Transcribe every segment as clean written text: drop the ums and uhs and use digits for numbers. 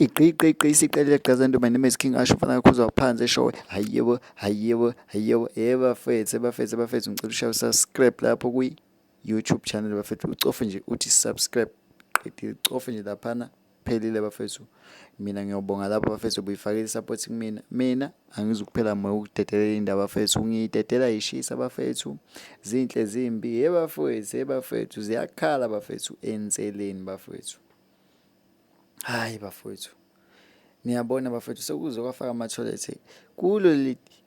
igqigqigqi isiqelile gqazanto. My name is King Asho mfana kakhuzwa phansi eshowe. Hayibo bafethu ngicela ushaye subscribe lapho YouTube channel bafethu, ucofe nje uthi subscribe, qedile ucofe nje laphana, phelile bafethu. Mina ngiyobonga lapho bafethu buyifakile support mina angizukuphela moya ukudedelela indaba bafethu, ngiyidedela yishisa bafethu, zinhle zimbi bafethu ziyakhala bafethu enseleni bafethu. Hayi bafethu, niyabona bafethu sekuze kwafaka ama-toilet kulo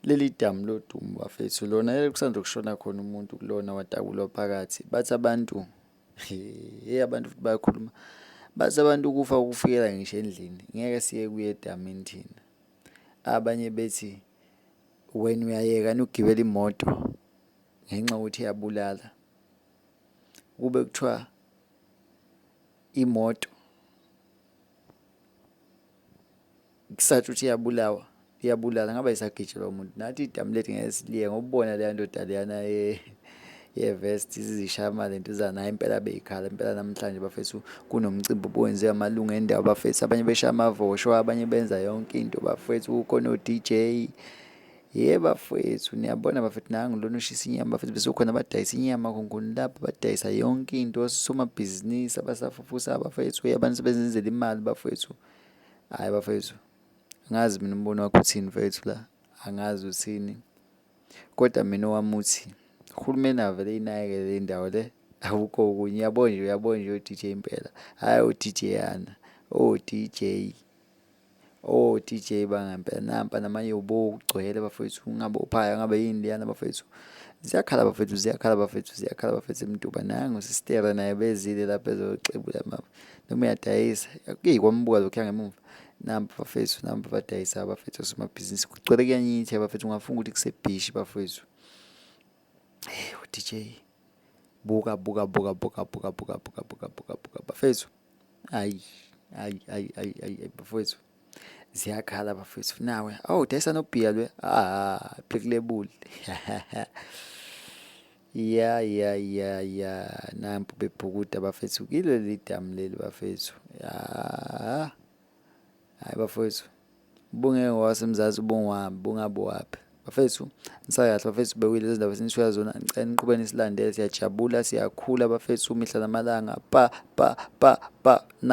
leli damu lodumo bafethu, lona kusanda kushona khona umuntu kulona watakulwa phakathi. Bathi abantu abantu futhi bayakhuluma, bathi abantu ukufa ukufikela ngisho endlini, ngeke siye kuye edamini thina. Abanye bethi wena uyayeka ukugibela imoto ngenxa ukuthi iyabulala, kube kuthiwa imoto kusathi ukuthi iyabulala ngabe isagijelwa umuntu. Nathi idamu lethu ngeke siliye ngokubona leya ndoda leyana yevest izishaya lentuzana. Hayi impela beyikhala impela namhlanje bafethu, kunomcimbi owenziwa amalunga endawo bafethu, abanye beshaya amavosho, abanye benza yonke into bafethu, kukhona o-DJ. Bafethu niyabona bafethu, nangu lona ushisa inyama bafethu, bese kukhona abadayisa inyama khongoni lapha, badayisa yonke into, osomabhizinisi abasafufusa bafethu, abantu sebenzenzela imali bafethu. Hayi bafethu, angazi mina umbono wakho uthini mfethu la, angazi uthini, kodwa mina owami uthi uhulumeni avele inakekele le ndawo le, awukho okunye. Uyabona nje o-DJ impela, hhayi o-DJ-yana, o-DJ bangempela nampa namanye ubogcwele bafethu, ungabe uphaya ngabe yini leyana bafethu. Ziyakhala bafethu emntuba. Nangu usistera naye bezile lapha ezocebula noma uyadayisa kwambuka lokhu yangemuva. Nampa bafethu badayisa bafethu osomabhizinisi, kugcwele kuyanyithi bafethu, ungafunga ukuthi kusebhishi bafethu. DJ buka bafethu. Hayi bafethu, ziyakhala bafethu. Nawe udayisa nobhiya lwe, Black Label. Nampu bebhukuda bafethu kilo leli damu leli bafethu. Hayi bafethu, ubungeke wasemzazi bungabe waphi bafethu. Nisakahle bafethu, bewile lezi ndaba sinishuya zona, ngicela niqhubeke nisilandele, siyajabula siyakhula bafethu, mihla namalanga. Night.